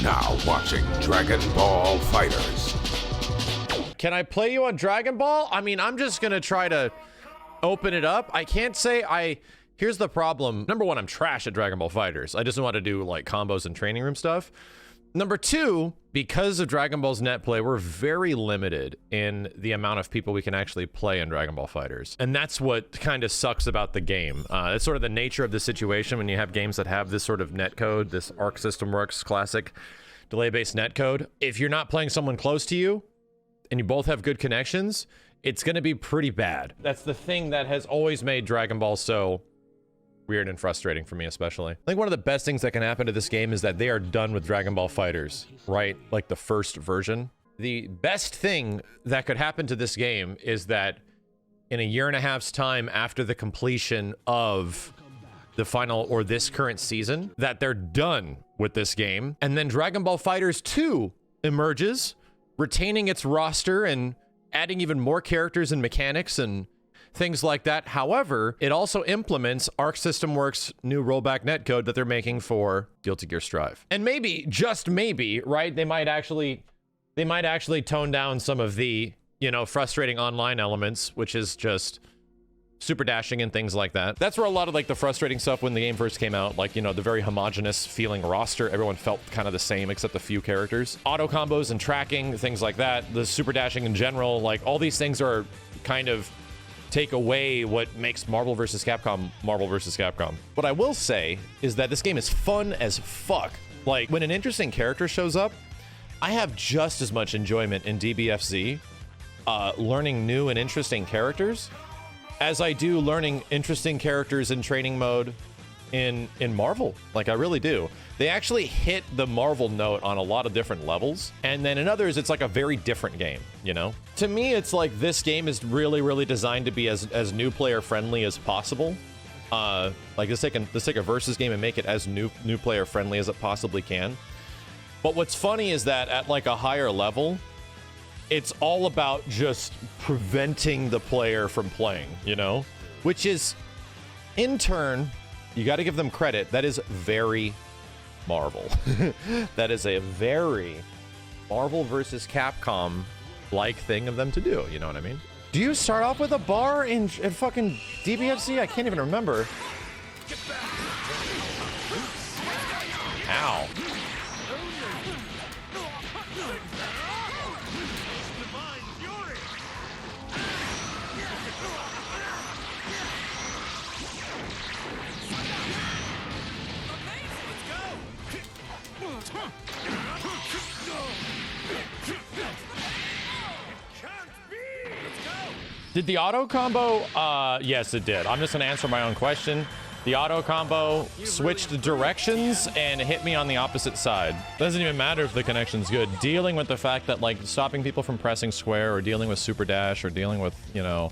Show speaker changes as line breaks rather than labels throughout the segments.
Now watching Dragon Ball Fighters.
Can I play you on Dragon Ball? I mean, I'm just gonna try to open it up. I can't say here's the problem. Number one, I'm trash at Dragon Ball Fighters. I just want to do like combos and training room stuff. Number two, because of Dragon Ball's net play, we're very limited in the amount of people we can actually play in Dragon Ball Fighters. And that's what kind of sucks about the game. It's sort of the nature of the situation when you have games that have this sort of net code, this Arc System Works classic delay-based net code. If you're not playing someone close to you, and you both have good connections, it's going to be pretty bad. That's the thing that has always made Dragon Ball so weird and frustrating for me, especially. I think one of the best things that can happen to this game is that they are done with Dragon Ball Fighters, right? Like the first version. The best thing that could happen to this game is that in a year and a half's time after the completion of the final or this current season, that they're done with this game. And then Dragon Ball Fighters 2 emerges, retaining its roster and adding even more characters and mechanics and things like that. However, it also implements Arc System Works' new rollback netcode that they're making for Guilty Gear Strive. And maybe, just maybe, right, they might actually tone down some of the, you know, frustrating online elements, which is just super dashing and things like that. That's where a lot of like the frustrating stuff when the game first came out, like, you know, the very homogenous feeling roster, everyone felt kind of the same except a few characters. Auto combos and tracking, things like that, the super dashing in general, like all these things are kind of take away what makes Marvel vs. Capcom Marvel vs. Capcom. What I will say is that this game is fun as fuck. Like, when an interesting character shows up, I have just as much enjoyment in DBFZ learning new and interesting characters as I do learning interesting characters in training mode in Marvel. Like, I really do. They actually hit the Marvel note on a lot of different levels, and then in others it's like a very different game, you know? To me, it's like this game is really designed to be as new player friendly as possible. Like let's take a versus game and make it as new player friendly as it possibly can. But what's funny is that at like a higher level, it's all about just preventing the player from playing, you know? Which is, in turn, you got to give them credit, that is very Marvel. That is a very Marvel versus Capcom like thing of them to do, you know what I mean? Do you start off with a bar in fucking DBFZ? I can't even remember. Ow. Did the auto combo? Yes, it did. I'm just gonna answer my own question. The auto combo switched directions and hit me on the opposite side. Doesn't even matter if the connection's good. Dealing with the fact that, like, stopping people from pressing square or dealing with super dash or dealing with, you know,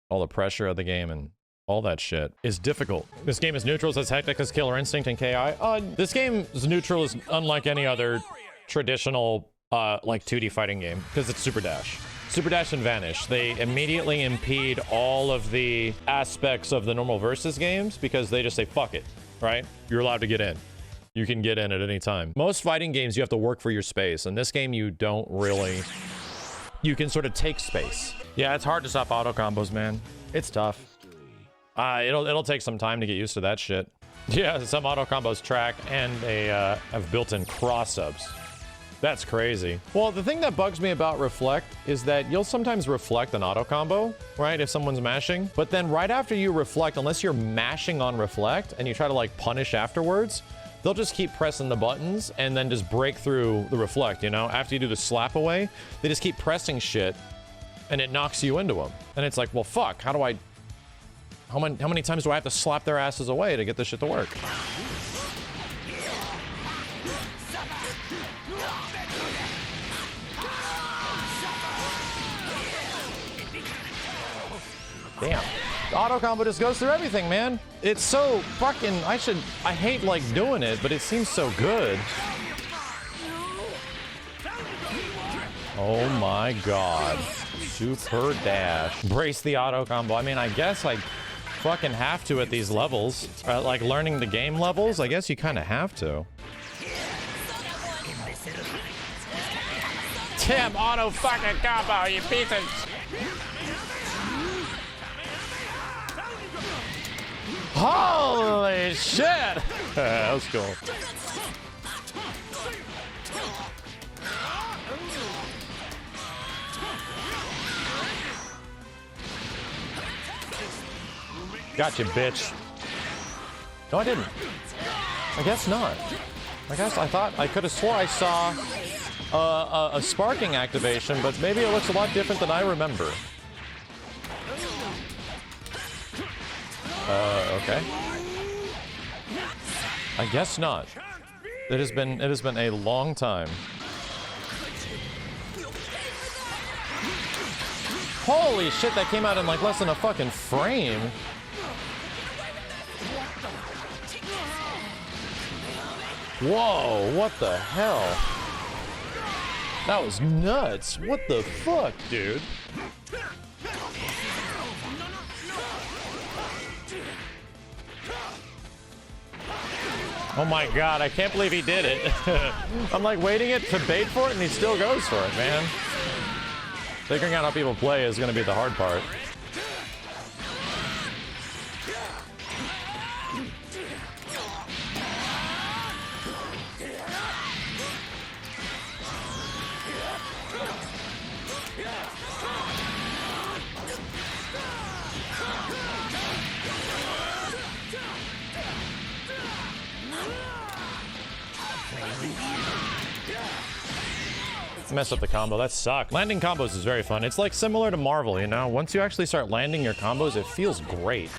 all the pressure of the game and all that shit is difficult. This game is neutral, as hectic as Killer Instinct and KI. This game's neutral is unlike any other traditional, like 2D fighting game because it's super dash. Super dash and vanish. They immediately impede all of the aspects of the normal versus games because they just say, fuck it, right? You're allowed to get in. You can get in at any time. Most fighting games, you have to work for your space. In this game, you don't really... You can sort of take space. Yeah, it's hard to stop auto combos, man. It's tough. It'll take some time to get used to that shit. Yeah, some auto combos track and they have built-in cross-subs. That's crazy. Well, the thing that bugs me about Reflect is that you'll sometimes reflect an auto combo, right, if someone's mashing, but then right after you reflect, unless you're mashing on Reflect and you try to like punish afterwards, they'll just keep pressing the buttons and then just break through the Reflect, you know? After you do the slap away, they just keep pressing shit and it knocks you into them. And it's like, well, fuck, how many times do I have to slap their asses away to get this shit to work? Damn. The auto combo just goes through everything, man. It's so fucking... I hate, like, doing it, but it seems so good. Oh my god. Super dash. Brace the auto combo. I mean, I guess I fucking have to at these levels. Like, learning the game levels, I guess you kind of have to. Damn auto fucking combo, you pieces. Holy shit! That was cool. Gotcha, bitch. No, I didn't. I guess not. I thought I could have swore I saw a sparking activation, but maybe it looks a lot different than I remember. Okay. I guess not. It has been a long time. Holy shit, that came out in like less than a fucking frame. Whoa, what the hell? That was nuts. What the fuck, dude? Oh my god, I can't believe he did it. I'm like waiting it to bait for it and he still goes for it, man. Figuring out how people play is gonna be the hard part. Mess up the combo. That sucked. Landing combos is very fun. It's like similar to Marvel, you know? Once you actually start landing your combos, it feels great.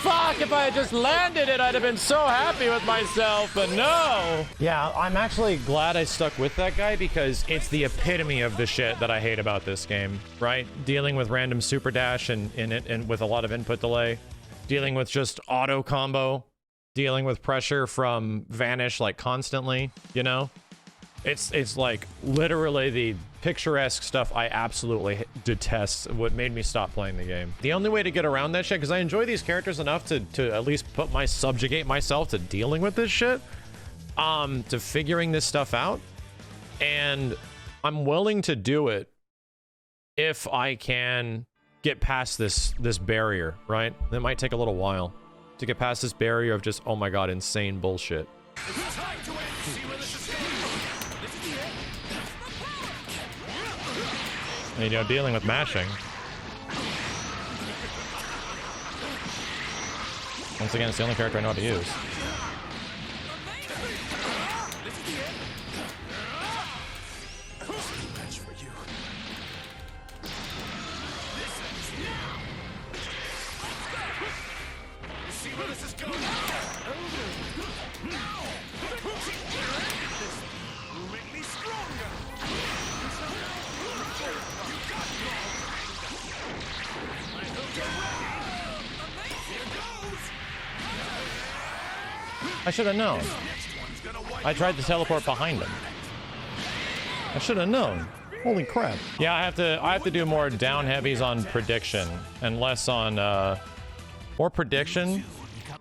Fuck, if I had just landed it, I'd have been so happy with myself, but no. Yeah, I'm actually glad I stuck with that guy because it's the epitome of the shit that I hate about this game, right? Dealing with random super dash and with a lot of input delay, dealing with just auto combo, dealing with pressure from vanish like constantly, you know? It's like literally the picturesque stuff I absolutely detest, what made me stop playing the game. The only way to get around that shit, because I enjoy these characters enough to at least subjugate myself to dealing with this shit, to figuring this stuff out, and I'm willing to do it if I can get past this barrier, right? It might take a little while to get past this barrier of just, oh my god, insane bullshit. And, you know, dealing with mashing. Once again, it's the only character I know how to use. I should have known. I tried to teleport behind him. I should have known. Holy crap. Yeah, I have to do more down heavies on prediction and less on more prediction,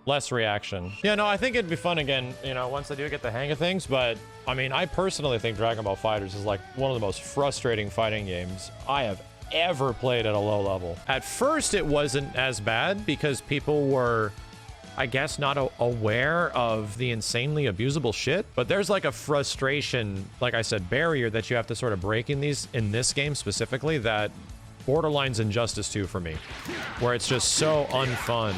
less reaction. Yeah, no, I think it'd be fun again, you know, once I do get the hang of things, but I mean, I personally think Dragon Ball FighterZ is like one of the most frustrating fighting games I have ever played at a low level. At first, it wasn't as bad because people were, I guess, not aware of the insanely abusable shit, but there's like a frustration, like I said, barrier that you have to sort of break in this game specifically that borderlines Injustice 2 for me, where it's just so unfun.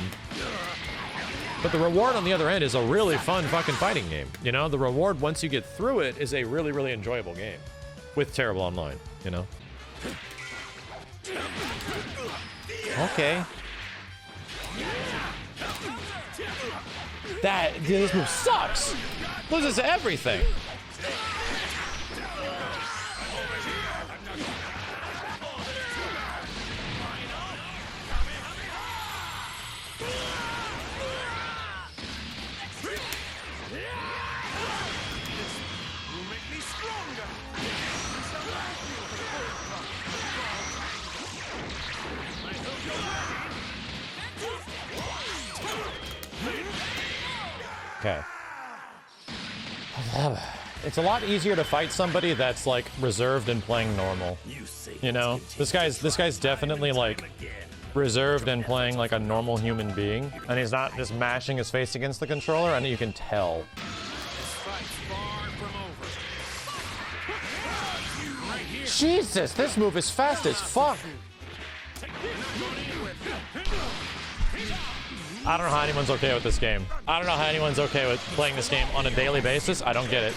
But the reward on the other end is a really fun fucking fighting game. You know, the reward once you get through it is a really, really enjoyable game with terrible online, you know? Okay. This move sucks. Loses everything. Okay. It's a lot easier to fight somebody that's like reserved and playing normal. You know, this guy's definitely like reserved and playing like a normal human being, and he's not just mashing his face against the controller, and you can tell. Jesus, this move is fast as fuck. I don't know how anyone's okay with this game. I don't know how anyone's okay with playing this game on a daily basis. I don't get it.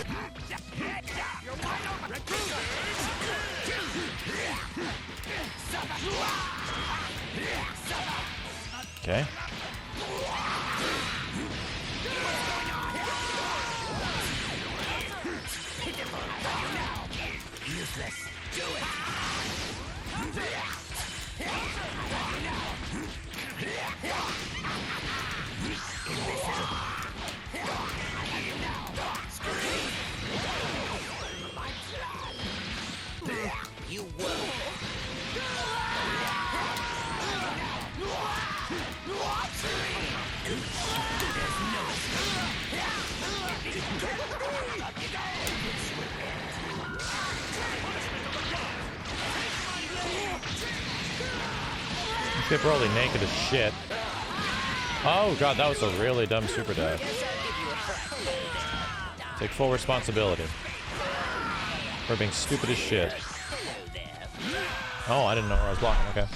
Okay. Skip Broly naked as shit. Oh god, that was a really dumb super dash. Take full responsibility for being stupid as shit. Oh, I didn't know where I was blocking. Okay.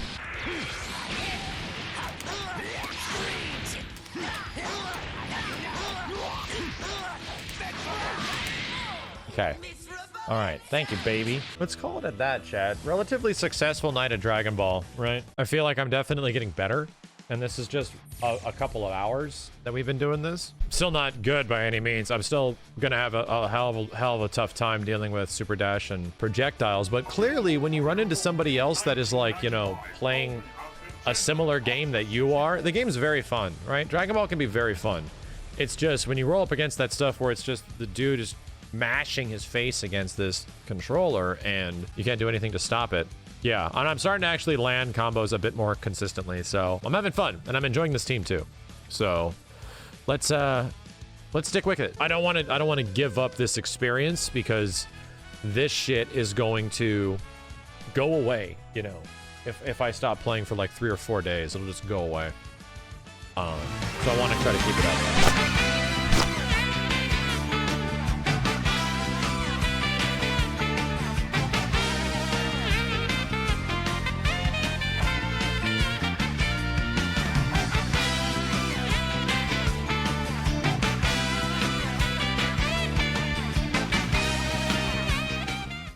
Okay. All right. Thank you, baby. Let's call it at that, chat. Relatively successful night at Dragon Ball, right? I feel like I'm definitely getting better. And this is just a couple of hours that we've been doing this. Still not good by any means. I'm still gonna have a hell of a tough time dealing with super dash and projectiles. But clearly, when you run into somebody else that is like, you know, playing a similar game that you are, the game's very fun, right? Dragon Ball can be very fun. It's just when you roll up against that stuff where it's just the dude is mashing his face against this controller and you can't do anything to stop it. Yeah, and I'm starting to actually land combos a bit more consistently, so I'm having fun and I'm enjoying this team too. So let's stick with it. I don't want to give up this experience because this shit is going to go away, you know. If I stop playing for like 3 or 4 days, it'll just go away. So I want to try to keep it up.